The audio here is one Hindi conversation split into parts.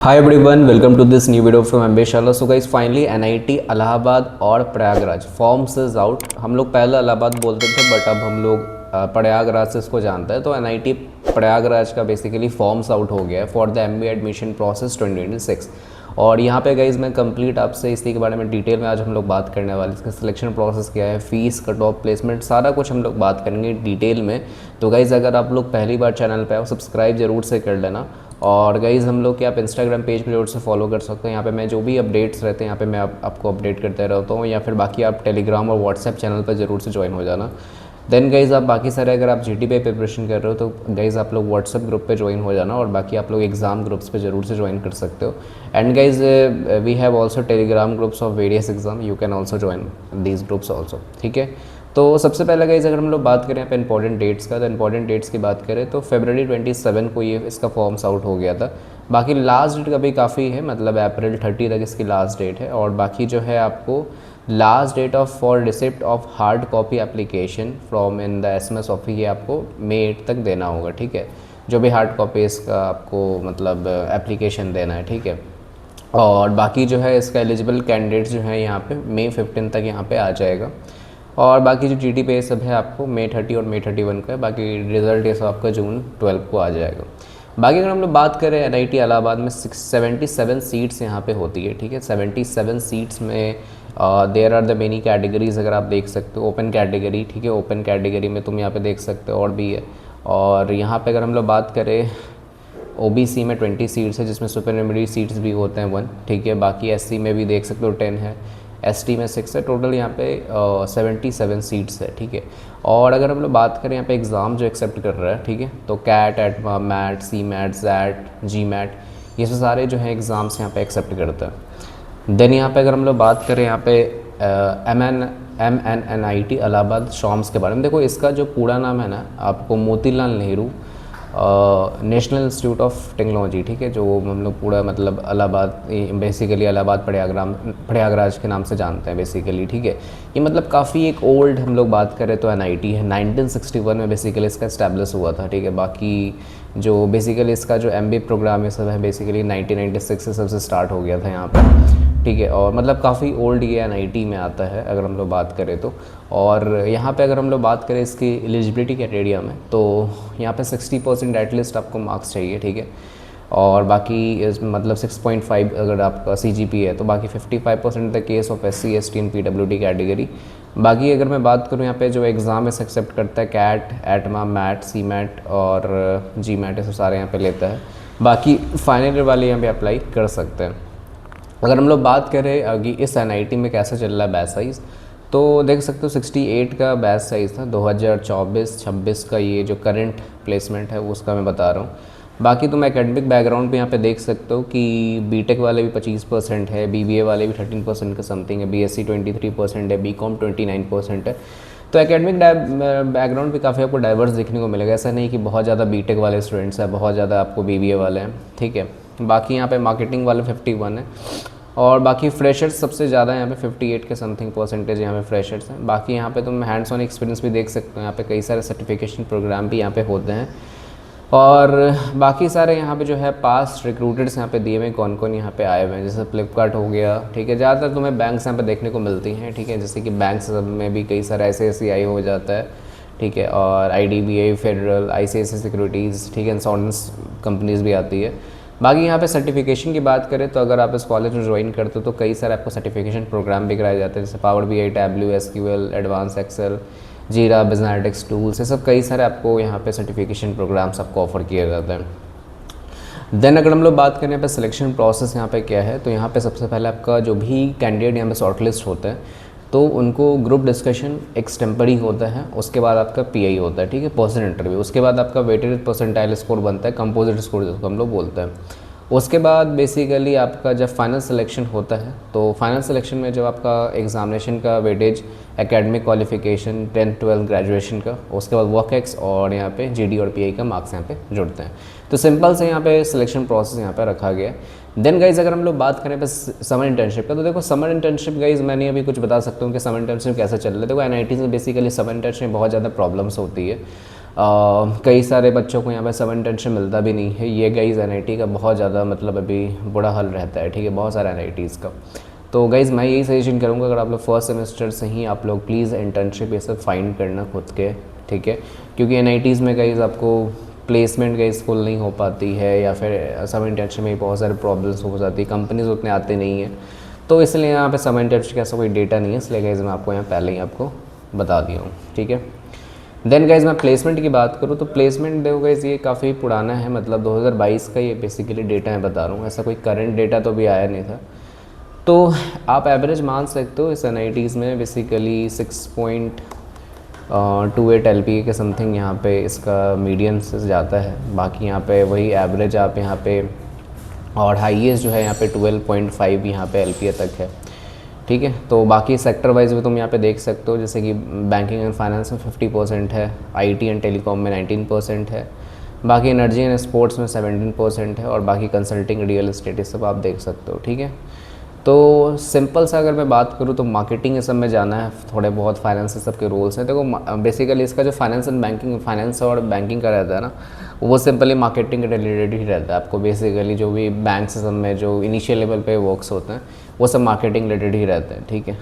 Hi everyone, welcome to this new video from MB Shala. So guys, finally NIT Allahabad और प्रयागराज फॉर्म्स इज आउट। हम लोग पहले इलाहाबाद बोलते थे बट अब हम लोग प्रयागराज से इसको जानते हैं। तो एनआईटी प्रयागराज का बेसिकली फॉर्म्स आउट हो गया है for the MBA admission process 2026। और यहाँ पे गाइज मैं कंप्लीट आपसे इसी के बारे में डिटेल में आज हम लोग बात करने वाले हैं। इसका सिलेक्शन प्रोसेस क्या है, फीस, कट ऑफ, प्लेसमेंट, सारा कुछ हम लोग बात करेंगे डिटेल में। तो गाइज़ अगर आप लोग पहली बार चैनल पे आओ, सब्सक्राइब ज़रूर से कर लेना। और गाइज़ हम लोग के आप इंस्टाग्राम पेज पर जरूर से फॉलो कर सकते हैं। यहाँ पे मैं जो भी अपडेट्स रहते हैं यहाँ पे मैं आपको अपडेट करते रहता हूँ, या फिर बाकी आप टेलीग्राम और व्हाट्सएप चैनल पर ज़रूर से ज्वाइन हो जाना। देन गाइज़ आप बाकी सारे अगर आप जीटी पे प्रिपरेशन कर रहे हो तो गाइज़ आप लोग व्हाट्सएप ग्रुप पे ज्वाइन हो जाना, और बाकी आप लोग एग्ज़ाम ग्रुप्स पे ज़रूर से ज्वाइन कर सकते हो। And guys we have also Telegram groups of various exam, you can also join these groups also. ठीक है, तो सबसे पहले गाइज़ अगर हम लोग बात करें यहाँ पे इंपॉर्टेंट डेट्स का, तो इंपॉर्टेंट डेट्स की बात करें तो फरवरी 27 को ये इसका फॉर्म्स आउट हो गया था। बाकी लास्ट डेट का भी काफ़ी है, मतलब अप्रैल 30 तक इसकी लास्ट डेट है। और बाकी जो है आपको last date of for receipt of hard copy application from in the SMS office ये आपको मई 8 तक देना होगा। ठीक है, जो भी हार्ड कॉपी इसका आपको मतलब एप्लीकेशन देना है। ठीक है, और बाकी जो है इसका एलिजिबल कैंडिडेट्स जो है यहाँ पे मई 15 तक यहाँ पे आ जाएगा। और बाकी जो जीटी पे सब है आपको मई 30 और मई 31 का है। बाकी रिजल्ट ये सब आपका जून 12 को आ जाएगा। बाकी अगर हम लोग बात करें एनआईटी इलाहाबाद में 77 सीट्स यहाँ पे होती है। ठीक है, 77 सीट्स में there are the many categories अगर आप देख सकते हो। ओपन कैटेगरी, ठीक है, ओपन कैटेगरी में तुम यहाँ पे देख सकते हो और भी है। और यहाँ पे अगर हम लोग बात करें ओबीसी में 20 सीट्स है, जिसमें सुपरनुमरी सीट्स भी होते हैं 1। ठीक है, बाकी एससी में भी देख सकते हो 10 है, एसटी में 6 है। टोटल यहाँ पे 77 सीट्स है। ठीक है, और अगर हम लोग बात करें यहाँ पे एग्ज़ाम जो एक्सेप्ट कर रहा है, ठीक है, तो कैट, एटमा, मैट, सी मैट, जैट, जी मैट, ये सब सारे जो हैं एग्ज़ाम्स यहाँ पे एक्सेप्ट करते हैं। देन यहाँ पे अगर हम लोग बात करें यहाँ पे MNNIT इलाहाबाद शॉम्स के बारे में, देखो इसका जो पूरा नाम है ना आपको Motilal Nehru national institute of technology. ठीक है, जो हम लोग पूरा मतलब इलाहाबाद बेसिकली इलाहाबाद प्रयागराज के नाम से जानते हैं बेसिकली। ठीक है, ये मतलब काफ़ी एक ओल्ड हम लोग बात करें तो एनआईटी है। 1961 में बेसिकली इसका इस्टेब्लिश हुआ था। ठीक है, बाकी जो बेसिकली इसका जो एमबीए प्रोग्राम ये सब है बेसिकली 1996 से सबसे स्टार्ट हो गया था यहाँ पर। ठीक है, और मतलब काफ़ी ओल्ड ये एनआईटी में आता है अगर हम लोग बात करें तो। और यहाँ पे अगर हम लोग बात करें इसकी एलिजिबिलिटी क्राइटेरिया में, तो यहाँ पे 60% एटलीस्ट आपको मार्क्स चाहिए। ठीक है, और बाकी मतलब 6.5 अगर आपका सीजीपी है, तो बाकी 55% the case of SC ST and PWD category. बाकी अगर मैं बात करूँ यहाँ पे जो एग्ज़ाम इसे एक्सेप्ट करता है कैट, एटमा, मैट, सी मैट और जी मैट, ये सब सारे यहाँ पे लेता है। बाकी फाइनल ईयर वाले यहाँ पे अप्लाई कर सकते हैं। अगर हम लोग बात करें अभी इस एनआईटी में कैसा चल रहा है बैच साइज़, तो देख सकते हो 68 का बैच साइज़ था 2024-26 का। ये जो करंट प्लेसमेंट है उसका मैं बता रहा हूँ। बाकी तुम एकेडमिक बैकग्राउंड पे यहाँ पे देख सकते हो कि बीटेक वाले भी 25% है, बीबीए वाले भी 13% का समथिंग है, बीएससी 23% है, बीकॉम 29% है। तो एकेडमिक बैकग्राउंड भी काफ़ी आपको डाइवर्स देखने को मिलेगा। ऐसा नहीं कि बहुत ज़्यादा बीटेक वाले स्टूडेंट्स हैं, बहुत ज़्यादा आपको बीबीए वाले हैं। ठीक है, बाकी यहाँ पे मार्केटिंग वाले 51 है, और बाकी फ्रेशर्स सबसे ज़्यादा यहाँ पे 58 के समथिंग परसेंटेज यहाँ पे फ्रेशर्स हैं। बाकी यहाँ पे तुम हैंड्स ऑन एक्सपीरियंस भी देख सकते हो। यहाँ पे कई सारे सर्टिफिकेशन प्रोग्राम भी यहाँ पे होते हैं, और बाकी सारे यहाँ पे जो है पास्ट रिक्रूटर्स यहाँ पे दिए हुए कौन कौन यहाँ पे आए हुए हैं, जैसे फ्लिपकार्ट हो गया। ठीक है, ज़्यादातर तुम्हें बैंक्स यहाँ पे देखने को मिलती हैं। ठीक है, जैसे कि बैंक्स में भी कई सारे ICICI हो जाता है। ठीक है, और IDBI, फेडरल, ICICI सिक्योरिटीज़, ठीक है, इंश्योरेंस कंपनीज़ भी आती है। बाकी यहाँ पे सर्टिफिकेशन की बात करें तो अगर आप इस कॉलेज में ज्वाइन करते हो तो कई सारे आपको सर्टिफिकेशन प्रोग्राम भी कराए जाते हैं, जैसे power BI, Tableau, SQL, advance Excel, Jira, business analytics tools, ये सब कई सारे आपको यहाँ पे सर्टिफिकेशन प्रोग्राम्स आपको ऑफर किए जाते हैं। देन अगर हम लोग बात करें यहाँ पे सिलेक्शन प्रोसेस यहाँ पे क्या है, तो यहाँ पे सबसे पहले आपका जो भी कैंडिडेट यहाँ पे शॉर्टलिस्ट होते हैं तो उनको ग्रुप डिस्कशन एक्सटेम्परी होता है, उसके बाद आपका PI होता है। ठीक है, पर्सनल इंटरव्यू, उसके बाद आपका वेटेड परसेंटाइल स्कोर बनता है, कंपोजिट स्कोर जिसको हम लोग बोलते हैं। उसके बाद बेसिकली आपका जब फाइनल सिलेक्शन होता है, तो फाइनल सिलेक्शन में जब आपका एग्जामिनेशन का weightage, academic qualification, 10th 12th graduation का, उसके बाद वर्क एक्स और यहाँ पे GD और PI का मार्क्स यहाँ पे जुड़ते हैं। तो सिंपल से यहाँ पे सिलेक्शन प्रोसेस यहाँ पे रखा गया है। देन गाइज अगर हम लोग बात करें बस समर इंटर्नशिप का, तो देखो समर इंटर्नशिप गाइज मैंने अभी कुछ बता सकता हूँ कि समर इंटर्नशिप कैसे चल रहा है। देखो एनआईटी में बेसिकली समर इंटर्नशिप में बहुत ज़्यादा प्रॉब्लम्स होती है। कई सारे बच्चों को यहाँ पे सब इंटर्नशिप मिलता भी नहीं है। ये गाइस एनआईटी का बहुत ज़्यादा मतलब अभी बुरा हाल रहता है, ठीक है, बहुत सारे एनआईटीज़ का। तो गाइज़ मैं यही सजेशन करूँगा, अगर आप लोग फर्स्ट सेमेस्टर से ही आप लोग प्लीज़ इंटर्नशिप ये सब फाइंड करना खुद के, ठीक है, क्योंकि एनआईटीज़ में गाइज़ आपको प्लेसमेंट गाइज़ फुल नहीं हो पाती है, या फिर सब इंटर्नशिप में बहुत सारे प्रॉब्लम्स हो जाती है, कंपनीज उतने आते नहीं हैं, तो इसलिए यहाँ पे सब इंटर्नशिप का ऐसा कोई डेटा नहीं है, इसलिए गाइज़ मैं आपको यहाँ पहले ही आपको बता दिया हूँ, ठीक है। देन गाइज़ मैं प्लेसमेंट की बात करूँ तो प्लेसमेंट देखो गाइज़ ये काफ़ी पुराना है, मतलब 2022 का ये बेसिकली डेटा मैं बता रहा हूँ, ऐसा कोई करंट डेटा तो भी आया नहीं था। तो आप एवरेज मान सकते हो इस एनआईटीज़ में बेसिकली 6.28 LPA के समथिंग यहाँ पे इसका मीडियन से जाता है। बाकी यहाँ पे वही एवरेज आप यहाँ पे, और हाईएस्ट जो है यहाँ पे 12.5 यहाँ पे LPA तक है, ठीक है। तो बाकी सेक्टर वाइज भी तुम यहाँ पे देख सकते हो, जैसे कि बैंकिंग एंड फाइनेंस में 50% है, आईटी एंड टेलीकॉम में 19% है, बाकी एनर्जी एंड स्पोर्ट्स में 17% है, और बाकी कंसल्टिंग, रियल एस्टेट, ये सब आप देख सकते हो, ठीक है। तो सिंपल सा अगर मैं बात करूँ तो मार्केटिंग ये सब में जाना है, थोड़े बहुत फाइनेंस सब के रोल्स हैं। देखो बेसिकली इसका जो फाइनेंस एंड बैंकिंग, फाइनेंस और बैंकिंग का रहता है ना, वो सिंपली मार्केटिंग के रिलेटेड ही रहता है। आपको बेसिकली जो भी बैंक सब में जो इनिशियल लेवल पे वर्क्स होते हैं वो सब मार्केटिंग रिलेटेड ही रहते हैं, ठीक है।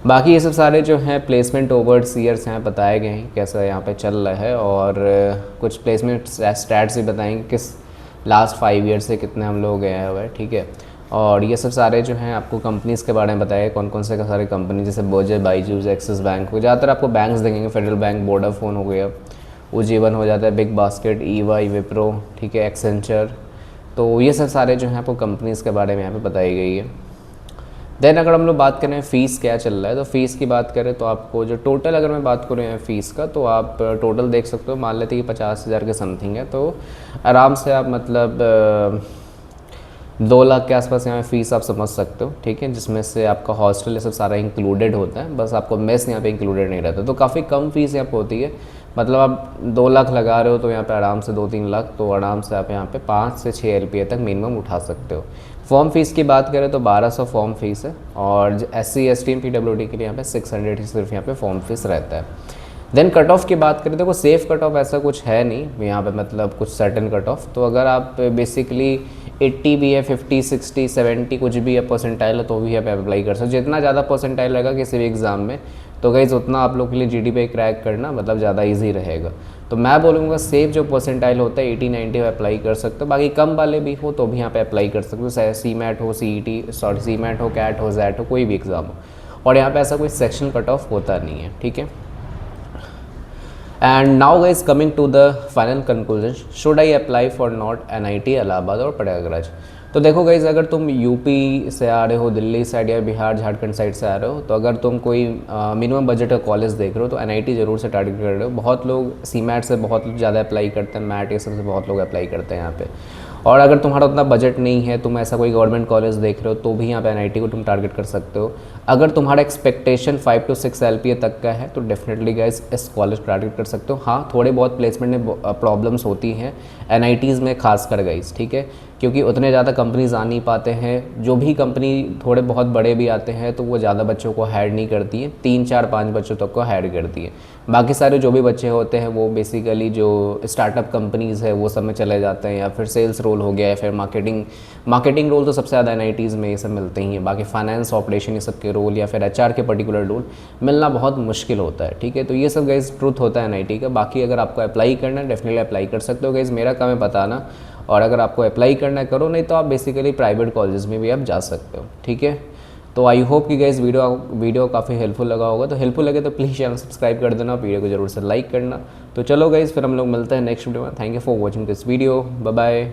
बाकी ये सब सारे जो हैं प्लेसमेंट ओवर्स ईयर्स हैं बताए गए हैं कैसा यहाँ पे चल रहा है, और कुछ प्लेसमेंट स्टैट्स भी बताएंगे किस लास्ट 5 ईयर से कितने हम लोग गए हुए हैं, ठीक है। और ये सब सारे जो हैं आपको कंपनीज़ के बारे में बताया, कौन कौन से का सारे कंपनी, जैसे बर्जर, बाईजूस, एक्सिस बैंक हो, ज़्यादातर आपको बैंक्स देखेंगे, फेडरल बैंक, वोडाफोन हो गया, उज्जीवन हो जाता है, बिग बास्केट, EY, विप्रो, ठीक है, एक्सेंचर। तो ये सब सारे जो हैं आपको कंपनीज़ के बारे में यहाँ पे बताई गई है। देन अगर हम लोग बात करें फ़ीस क्या चल रहा है, तो फ़ीस की बात करें तो आपको जो टोटल, अगर मैं बात करूँ यहाँ फ़ीस का, तो आप टोटल देख सकते हो, मान लेते हैं कि 50,000 के समथिंग है, तो आराम से आप मतलब 2 लाख के आसपास यहाँ फ़ीस आप समझ सकते हो, ठीक है, जिसमें से आपका हॉस्टल ये सब सारा इंक्लूडेड होता है, बस आपको मेस यहाँ पे इंक्लूडेड नहीं रहता। तो काफ़ी कम फीस यहाँ पे होती है, मतलब आप 2 लाख लगा रहे हो तो यहाँ पे आराम से 2-3 लाख, तो आराम से आप यहाँ पे 5 से 6 LPA तक मिनिमम उठा सकते हो। फॉर्म फीस की बात करें तो 1200 फॉर्म फीस है, और SC ST PWD के लिए यहाँ पे 600 ही सिर्फ यहाँ पे फॉर्म फीस रहता है। देन कट ऑफ की बात करें, देखो सेफ कट ऑफ ऐसा कुछ है नहीं यहाँ पे, मतलब कुछ सर्टेन कट ऑफ। तो अगर आप बेसिकली 80 भी है, 50, 60, 70 कुछ भी है परसेंटाइल है, तो भी आप अप्लाई कर सकते हो। जितना ज़्यादा परसेंटाइल रहेगा किसी भी एग्ज़ाम में, तो गाइस उतना आप लोग के लिए GD क्रैक करना मतलब ज़्यादा ईजी रहेगा। तो मैं बोलूँगा सेफ जो परसेंटाइल होता है 80-90 अप्लाई कर सकते हो। बाकी कम वाले भी हो तो भी यहाँ पे अप्लाई कर सकते हो, चाहे CMAT हो, CMAT हो, CAT हो, ZET हो, कोई भी एग्ज़ाम हो। और यहाँ पे ऐसा कोई सेक्शन कट ऑफ होता नहीं है, ठीक है। And now guys coming to the final conclusion, should I apply for not NIT Allahabad और प्रयागराज। तो देखो गाइज, अगर तुम यूपी से आ रहे हो, दिल्ली साइड या बिहार झारखंड साइड से आ रहे हो, तो अगर तुम कोई मिनिमम बजट का कॉलेज देख रहे हो तो NIT ज़रूर से टारगेट कर रहे हो। बहुत लोग CMAT से बहुत ज़्यादा अप्लाई करते हैं, मैट ये सब से बहुत लोग अप्लाई करते हैं यहाँ पे। और अगर तुम्हारा उतना बजट नहीं है, तुम ऐसा कोई गवर्नमेंट कॉलेज देख रहे हो, तो भी यहाँ पे NIT को तुम टारगेट कर सकते हो। अगर तुम्हारा एक्सपेक्टेशन 5 to 6 LPA तक का है तो डेफिनेटली गाइस इस कॉलेज टारगेट कर सकते हो। हाँ, थोड़े बहुत प्लेसमेंट में प्रॉब्लम्स होती हैं NITs में खासकर गाइस, ठीक है, क्योंकि उतने ज़्यादा कंपनीज आ नहीं पाते हैं। जो भी कंपनी थोड़े बहुत बड़े भी आते हैं तो वो ज़्यादा बच्चों को हायर नहीं करती है, 3, 4, 5 बच्चों तक को हायर करती है। बाकी सारे जो भी बच्चे होते हैं वो बेसिकली जो स्टार्टअप कंपनीज़ है वो सब में चले जाते हैं, या फिर सेल्स रोल हो गया, या फिर मार्केटिंग रोल तो सबसे ज़्यादा NITs में ये सब मिलते ही हैं। बाकी फाइनेंस, ऑपरेशन, ये सब के रोल, या फिर HR के पर्टिकुलर रोल मिलना बहुत मुश्किल होता है, ठीक है। तो ये सब गाइज ट्रूथ होता है NIT का। बाकी अगर आपको अप्लाई करना है डेफिनेटली अप्लाई कर सकते हो गाइज, मेरा काम है बताना, और अगर आपको अप्लाई करना है करो, नहीं तो आप बेसिकली प्राइवेट कॉलेज में भी आप जा सकते हो, ठीक है। तो आई होप कि गाइस वीडियो काफ़ी हेल्पफुल लगा होगा। तो हेल्पफुल लगे तो प्लीज़ चैनल सब्सक्राइब कर देना, वीडियो को जरूर से लाइक करना। तो चलो गाइस, फिर हम लोग मिलते हैं नेक्स्ट वीडियो में। Thank you for watching this video, bye bye.